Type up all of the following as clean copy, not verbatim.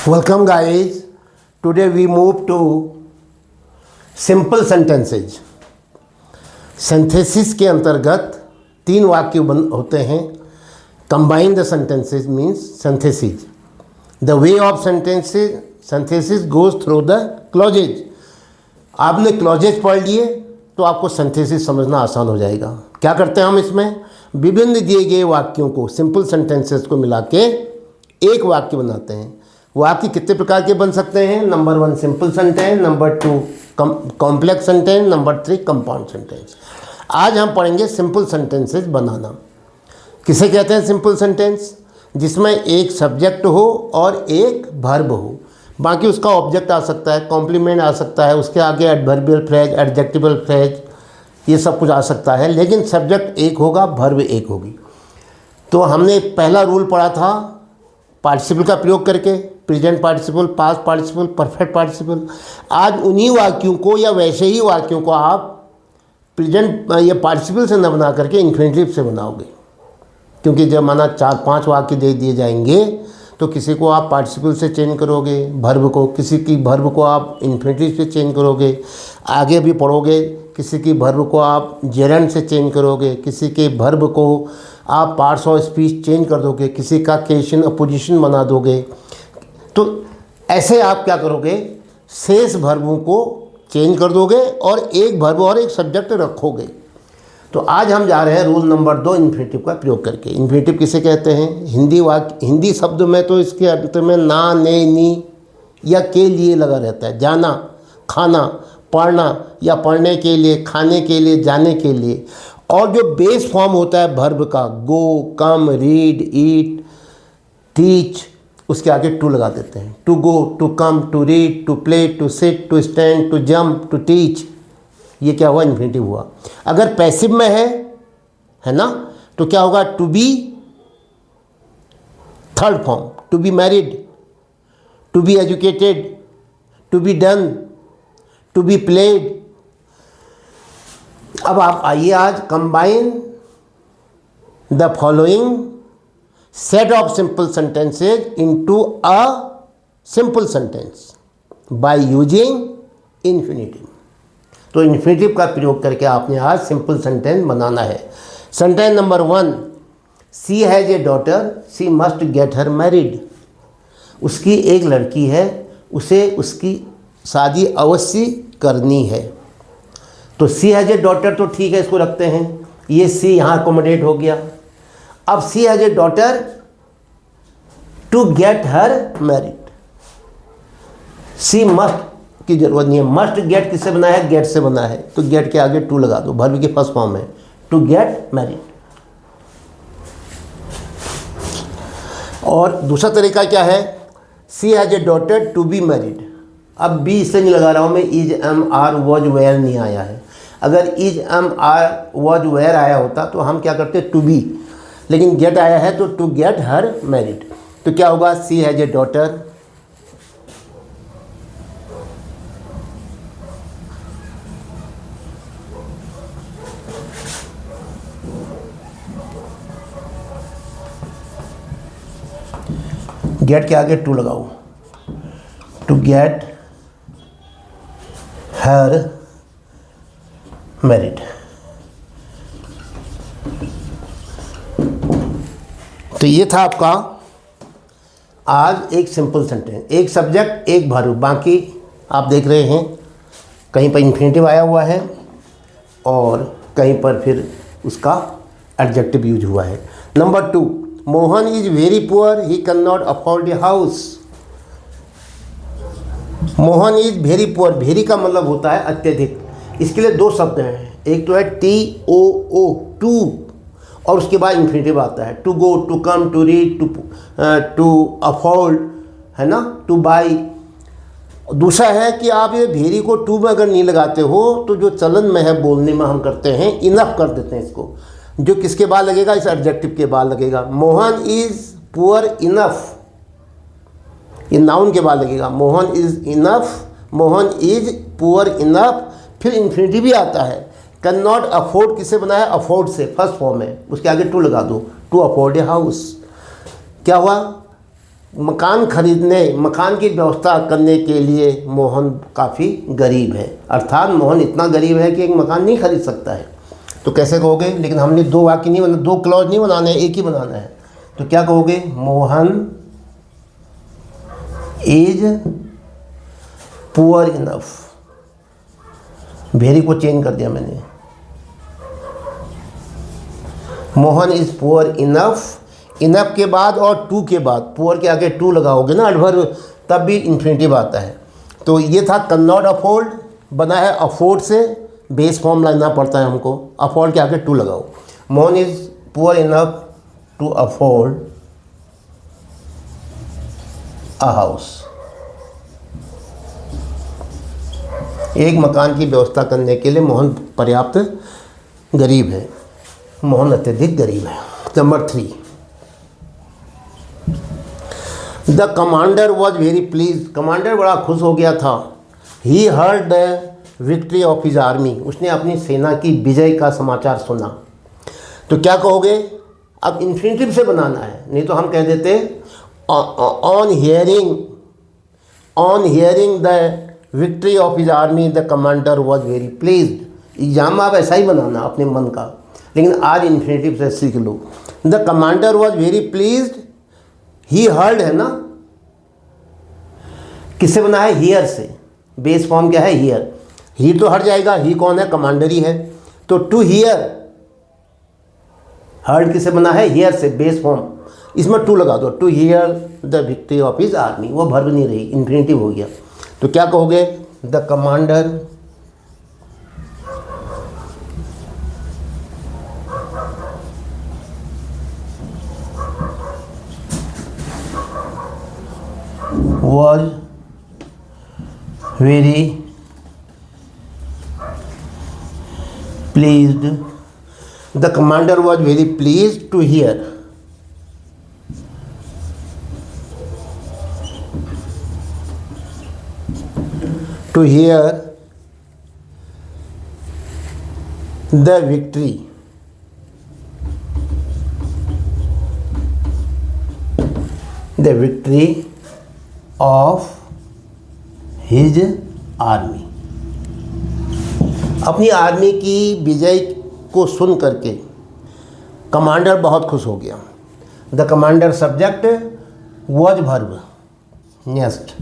Welcome guys. Today we move to simple sentences. Synthesis के अंतर्गत 3 वाक्य होते हैं. Combine the sentences means synthesis. The way of synthesis goes through the clauses. आपने clauses पढ़ लिए तो आपको सिंथेसिस समझना आसान हो जाएगा. क्या करते हैं हम इसमें? विभिन्न दिए गए वाक्यों को, सिंपल सेंटेंसेस को मिला के एक वाक्य बनाते हैं. वाक्य कितने प्रकार के बन सकते हैं? Number 1 simple sentence, number 2 complex sentence, number 3 compound sentence. आज हम पढ़ेंगे सिंपल सेंटेंसेस बनाना. किसे कहते हैं सिंपल सेंटेंस? जिसमें एक सब्जेक्ट हो और एक वर्ब हो. बाकी उसका ऑब्जेक्ट आ सकता है, कॉम्प्लीमेंट आ सकता है, उसके आगे एडवर्बियल फ्रेज, एडजेक्टिवल फ्रेज, ये सब कुछ आ सकता है. लेकिन सब्जेक्ट एक होगा, वर्ब एक होगी. तो हमने पहला रूल पढ़ा था पार्टिसिपल का प्रयोग करके, present participle, past participle, perfect participle. आज उन्हीं वाक्यों को या वैसे ही वाक्यों को आप प्रेजेंट या पार्टिसिपल से न बना करके इन्फिनिटिव से बनाओगे. क्योंकि जब माना 4-5 वाक्य दे दिए जाएंगे तो किसी को आप पार्टिसिपल से चेंज करोगे वर्ब को, किसी की वर्ब को आप इन्फिनिटिव से चेंज करोगे. आगे भी पढ़ोगे किसी की वर्ब को आप जेरेंड से चेंज करोगे, किसी के वर्ब को आप पार्ट्स ऑफ स्पीच चेंज कर दोगे, किसी का क्वेश्चन अपोजिशन बना दोगे. तो ऐसे आप क्या करोगे? शेष वर्बों को चेंज कर दोगे और एक वर्ब और एक सब्जेक्ट रखोगे. तो आज हम जा रहे हैं रूल नंबर 2 इन्फिनिटिव का प्रयोग करके. इन्फिनिटिव किसे कहते हैं? हिंदी शब्द में तो इसके अंत में ना, ने, नी या के लिए लगा रहता है. जाना, खाना, पढ़ना या पढ़ने के लिए, खाने के लिए, जाने के लिए. और जो बेस फॉर्म होता है वर्ब का, गो, कम, रीड, ईट, टीच, उसके आगे टू लगा देते हैं. To go, to come, to read, to play, to sit, to stand, to jump, to teach. ये क्या हुआ? इन्फिनिटिव हुआ. अगर पैसिव में है ना, तो क्या होगा? To be third form, to be married, to be educated, to be done, to be played. अब आप आइए आज combine the following set of simple sentences into a simple sentence by using infinitive. तो इन्फिनिटिव का प्रयोग करके आपने आज सिंपल सेंटेंस बनाना है. Sentence number 1, she has a daughter, she must get her married. उसकी एक लड़की है, उसे उसकी शादी अवश्य करनी है. तो सी हैज़ ए डॉटर तो ठीक है, इसको रखते हैं. ये सी यहाँ अकोमोडेट हो गया. अब she has a daughter to get her married. She must की जरूरत नहीं है. मस्ट गेट किससे बना है? गेट से बना है. तो गेट के आगे टू लगा दो, वर्ब की फर्स्ट फॉर्म है. To get married. और दूसरा तरीका क्या है? She has a daughter to be married. अब बी इसलिए नहीं लगा रहा हूँ मैं, is, am, are, was, were नहीं आया है. अगर is, am, are, was, were आया होता तो हम क्या करते? To be. लेकिन गेट आया है तो टू गेट हर मैरिड. तो क्या होगा? सी हैज़ ए डॉटर गेट के आगे टू लगाओ, टू गेट हर मैरिड. तो ये था आपका आज एक सिंपल सेंटेंस. एक सब्जेक्ट, एक वर्ब. बाकी आप देख रहे हैं कहीं पर इन्फिनिटिव आया हुआ है और कहीं पर फिर उसका एडजेक्टिव यूज हुआ है. Number 2, Mohan is very poor, he can not afford a house. Mohan is very poor. Very का मतलब होता है अत्यधिक. इसके लिए 2 शब्द हैं. एक तो है TOO, टू, और उसके बाद इन्फिनिटिव आता है. To go, to come, to read, to afford, है ना, टू बाई. दूसरा है कि आप ये वेरी को टू में अगर नहीं लगाते हो तो जो चलन में है बोलने में हम करते हैं, इनफ कर देते हैं इसको. जो किसके बाद लगेगा? इस एडजेक्टिव के बाद लगेगा. मोहन इज पुअर इनफ, ये नाउन के बाद लगेगा. Mohan is enough, Mohan is poor enough. फिर इन्फिनिटिव भी आता है. कैन नॉट अफोर्ड किससे बना है? अफोर्ड से, फर्स्ट फॉर्म है. उसके आगे टू लगा दो, टू अफोर्ड ए हाउस. क्या हुआ? मकान की व्यवस्था करने के लिए मोहन काफ़ी गरीब है, अर्थात मोहन इतना गरीब है कि एक मकान नहीं खरीद सकता है। तो कैसे कहोगे? लेकिन हमने दो वाक्य नहीं बना, दो क्लॉज नहीं बनाने, एक ही बनाना है। तो क्या कहोगे? Mohan is poor enough. Very को चेंज कर दिया मैंने। Mohan is poor enough. Enough के बाद और टू के बाद, पुअर के आगे टू लगाओगे ना एडवर्ब, तब भी इन्फिनिटिव आता है। तो ये था कैन नॉट अफोर्ड, बना है अफोर्ड से, बेस फॉर्म लाना पड़ता है हमको। अफोर्ड के आगे टू लगाओ। Mohan is poor enough to afford a house. एक मकान की व्यवस्था करने के लिए मोहन पर्याप्त गरीब है। मोहन अत्यधिक गरीब है। Number 3, the commander was very please. Commander बड़ा खुश हो गया था। He heard the victory of his army. उसने अपनी सेना की विजय का समाचार सुना। तो क्या कहोगे? अब इन्फिनिटिव से बनाना है, नहीं तो हम कह देते on hearing the victory of his army the commander was very pleased. Exam में आप ऐसा ही बनाना अपने मन का, लेकिन आज इन्फिनिटिव से सीख लो। The commander was very pleased. He heard है ना, किससे बना है? हियर से। बेस फॉर्म क्या है? हियर। ही तो हट जाएगा, ही कौन है? कमांडर ही है। तो टू हियर, हर्ड किससे बना है? हियर से, बेस फॉर्म। इसमें टू लगा दो। To hear the victory of his army. वो वर्ब नहीं रही, इन्फिनिटिव हो गया। तो क्या कहोगे? The commander was very pleased. The commander was very pleased to hear the victory of his army। अपनी आर्मी की विजय को सुन करके कमांडर बहुत खुश हो गया। The commander subject, was verb. Next,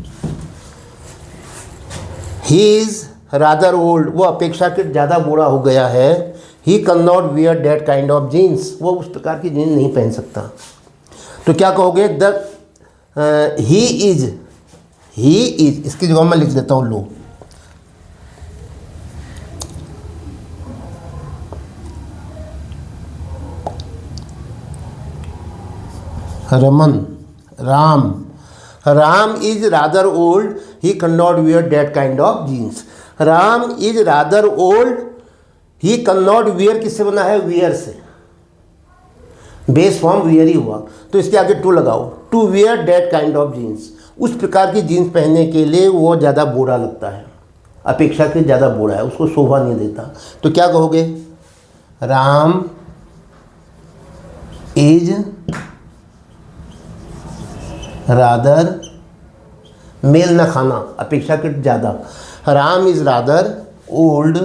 he is rather old. वो अपेक्षाकृत ज़्यादा बूढ़ा हो गया है। He can not wear that kind of jeans. वो उस प्रकार की जीन्स नहीं पहन सकता। तो क्या कहोगे? द ही इज इसकी जगह मैं लिख देता हूँ लो। Ram is rather old. He can not wear that kind of jeans. Ram is rather old. He can not wear किससे बना है? वियर से। बेस फॉर्म वियर ही हुआ, तो इसके आगे टू लगाओ। To wear that kind of jeans. उस प्रकार की जीन्स पहनने के लिए वो ज़्यादा बूढ़ा लगता है, अपेक्षाकृत ज़्यादा बूढ़ा है, उसको शोभा नहीं देता। तो क्या कहोगे? राम इज रादर, मेल न खाना, अपेक्षाकृत ज़्यादा। Ram is rather old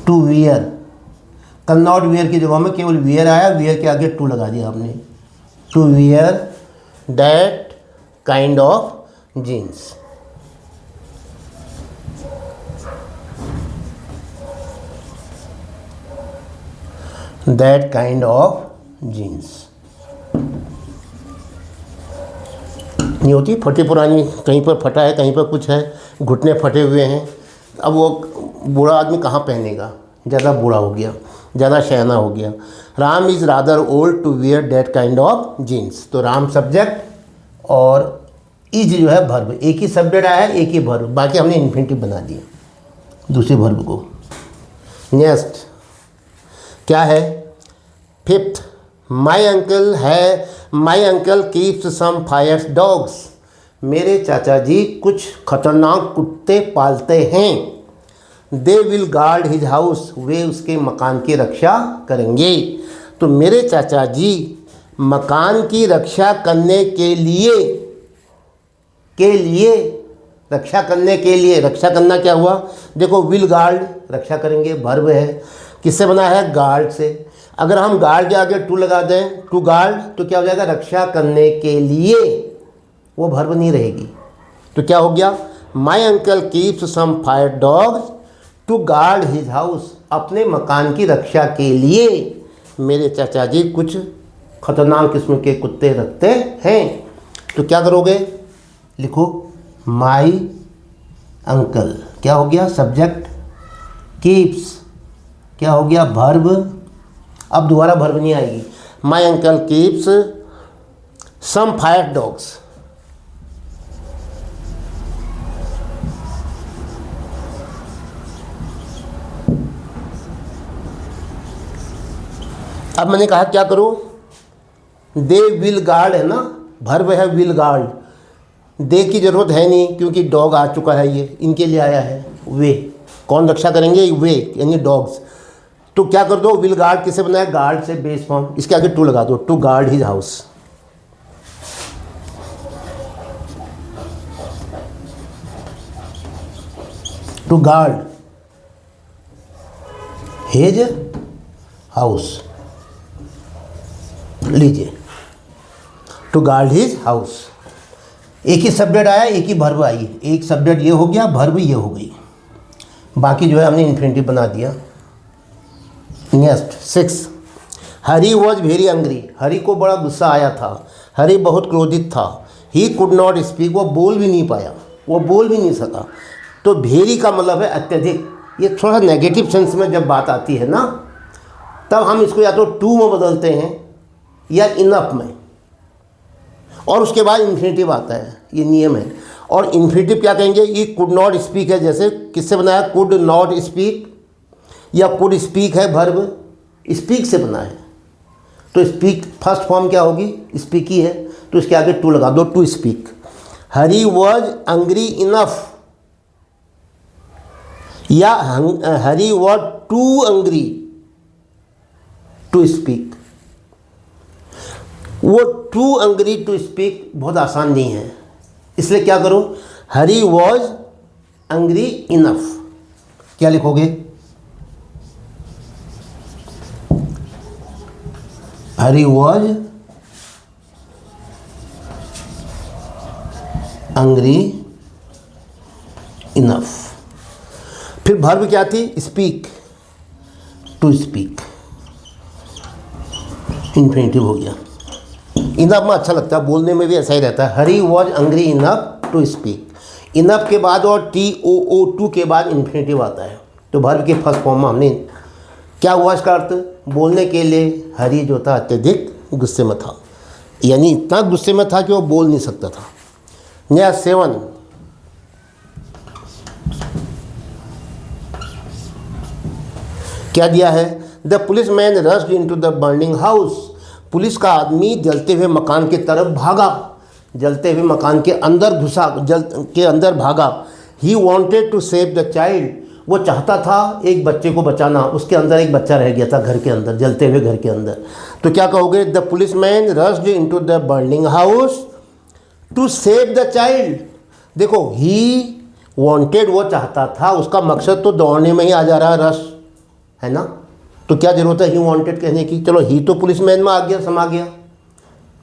to wear. Can not wear की जगह में केवल वियर आया, वियर के आगे टू लगा दिया आपने। To wear that kind of jeans. That kind of jeans नहीं होती, फटी पुरानी, कहीं पर फटा है, कहीं पर कुछ है, घुटने फटे हुए हैं। अब वो बूढ़ा आदमी कहाँ पहनेगा? ज़्यादा बूढ़ा हो गया, ज़्यादा शयाना हो गया। Ram is rather old to wear that kind of jeans. तो राम सब्जेक्ट और इज जो है वर्ब। एक ही सब्जेक्ट आया है, एक ही वर्ब, बाकी हमने इन्फिनिटिव बना दिया दूसरे वर्ब को। नेक्स्ट क्या है? Fifth, my uncle keeps some fierce dogs. मेरे चाचा जी कुछ खतरनाक कुत्ते पालते हैं। They will guard his house. वे उसके मकान की रक्षा करेंगे। तो मेरे चाचा जी मकान की रक्षा करने के लिए रक्षा करने के लिए, रक्षा करना क्या हुआ, देखो विल गार्ड रक्षा करेंगे, वर्ब है, किससे बना है, गार्ड से। अगर हम गार्ड के आगे टू लगा दें, टू गार्ड, तो क्या हो जाएगा, रक्षा करने के लिए, वो वर्ब नहीं रहेगी। तो क्या हो गया, my uncle keeps some fire dogs to guard his house, अपने मकान की रक्षा के लिए मेरे चाचा जी कुछ खतरनाक किस्म के कुत्ते रखते हैं। तो क्या करोगे, लिखो माई अंकल, क्या हो गया, सब्जेक्ट, कीप्स क्या हो गया, वर्ब, अब दोबारा वर्ब नहीं आएगी, my uncle keeps some fire dogs, अब मैंने कहा क्या करो, दे विल गार्ड है ना, वर्ब है विल गार्ड, दे की ज़रूरत है नहीं क्योंकि डॉग आ चुका है, ये इनके लिए आया है, वे कौन रक्षा करेंगे, वे यानी डॉग्स। तो क्या कर दो, विल गार्ड किसे बनाया, गार्ड से बेस फॉर्म, इसके आगे टू लगा दो, to guard his house. To guard his house, लीजिए, टू गार्ड हिज हाउस, एक ही सब्जेक्ट आया, एक ही वर्ब आई, एक सब्जेक्ट ये हो गया, वर्ब ये हो गई, बाकी जो है हमने इन्फिनिटिव बना दिया। Next 6, Hari was very angry, Hari को बड़ा गुस्सा आया था, हरी बहुत क्रोधित था, ही कुड नॉट स्पीक, वो बोल भी नहीं पाया, वो बोल भी नहीं सका। तो वेरी का मतलब है अत्यधिक, ये थोड़ा नेगेटिव सेंस में जब बात आती है ना, तब हम इसको या तो टू में बदलते हैं या इनफ में, और उसके बाद इन्फिनिटिव आता है, ये नियम है। और इन्फिनिटिव क्या कहेंगे, ये कुड नॉट स्पीक है, जैसे किससे बनाया, कुड नॉट स्पीक, या कुड स्पीक है वर्ब, स्पीक से बना है, तो स्पीक फर्स्ट फॉर्म क्या होगी, स्पीक ही है, तो इसके आगे टू लगा दो, to speak. Hari was angry enough, या Hari was too angry to speak. वो टू एंग्री टू स्पीक बहुत आसान नहीं है, इसलिए क्या करो, हरी वॉज एंग्री इनफ, क्या लिखोगे, हरी वॉज एंग्री इनफ। फिर वर्ब क्या थी, स्पीक, टू स्पीक, इन्फिनिटिव हो गया। इनफ में अच्छा लगता है, बोलने में भी ऐसा ही रहता है, Hari was angry enough to speak, enough के बाद और TOO2 के बाद इन्फिनिटिव आता है, तो वर्ब के फर्स्ट फॉर्म में हमने क्या हुआ इसका अर्थ, बोलने के लिए हरी जो था अत्यधिक गुस्से में था, यानी इतना गुस्से में था कि वो बोल नहीं सकता था। नया 7, क्या दिया है, the policeman rushed into the burning house, police का आदमी जलते हुए मकान की तरफ भागा, जलते हुए मकान के अंदर घुसा, के अंदर भागा। He wanted to save the child, वो चाहता था एक बच्चे को बचाना, उसके अंदर एक बच्चा रह गया था घर के अंदर, जलते हुए घर के अंदर। तो क्या कहोगे, the policeman rushed into the burning house to save the child. देखो ही वॉन्टेड, वो चाहता था, उसका मकसद तो दौड़ने में ही आ जा रहा है, रश है ना, तो क्या जरूरत है ही वॉन्टेड कहने की, चलो ही तो पुलिस मैन में आ गया, समा गया,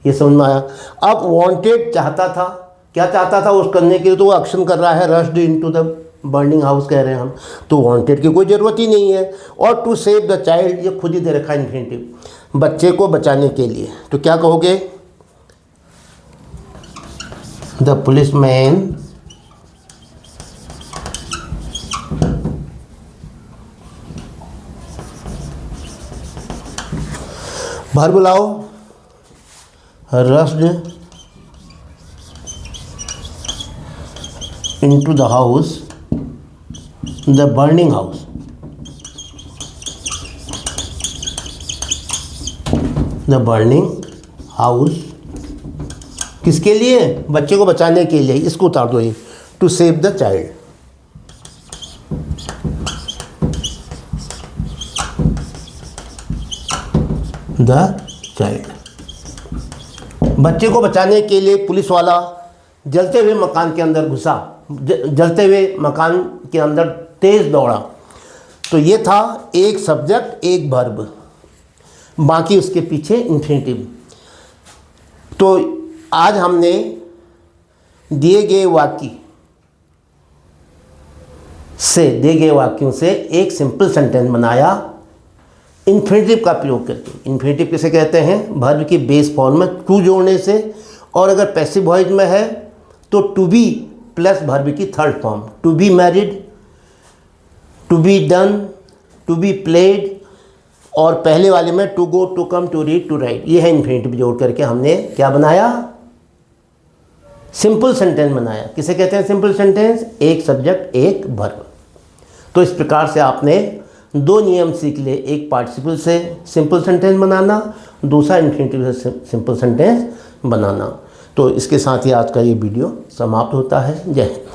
ये समझ में आया। अब वॉन्टेड चाहता था, क्या चाहता था उस करने के लिए, तो वो एक्शन कर रहा है, rushed into the burning house कह रहे हैं हम, तो वॉन्टेड की कोई ज़रूरत ही नहीं है। और टू सेव द चाइल्ड, ये खुद ही दे रखा है इन्फिनिटिव, बच्चे को बचाने के लिए। तो क्या कहोगे, द पुलिस मैन वर्ब लाओ, rushed into the house, the burning house, the burning house किसके लिए, बच्चे को बचाने के लिए, इसको उतार दो, ये to save the child. The child बच्चे को बचाने के लिए पुलिस वाला जलते हुए मकान के अंदर घुसा, जलते हुए मकान के अंदर तेज़ दौड़ा। तो ये था एक सब्जेक्ट एक वर्ब, बाकी उसके पीछे इन्फिनेटिव। तो आज हमने दिए गए वाक्यों से एक सिंपल सेंटेंस बनाया इन्फिनेटिव का प्रयोग करके। इन्फिनेटिव किसे कहते हैं? वर्ब की बेस फॉर्म में टू जोड़ने से, और अगर पैसिव वॉइस में है तो टू बी प्लस वर्ब की third form, to be married, to be done, to be played, और पहले वाले में to go, to come, to read, to write. ये है इन्फिनेटिव जोड़ करके हमने क्या बनाया? सिंपल सेंटेंस बनाया। किसे कहते हैं सिंपल सेंटेंस? एक सब्जेक्ट एक वर्ब। तो इस प्रकार से आपने दो नियम सीख लिए, एक पार्टिसिपल से सिंपल सेंटेंस बनाना, दूसरा इन्फिनेटिव से सिंपल सेंटेंस बनाना। तो इसके साथ ही आज का ये वीडियो समाप्त होता है। जय हिंद।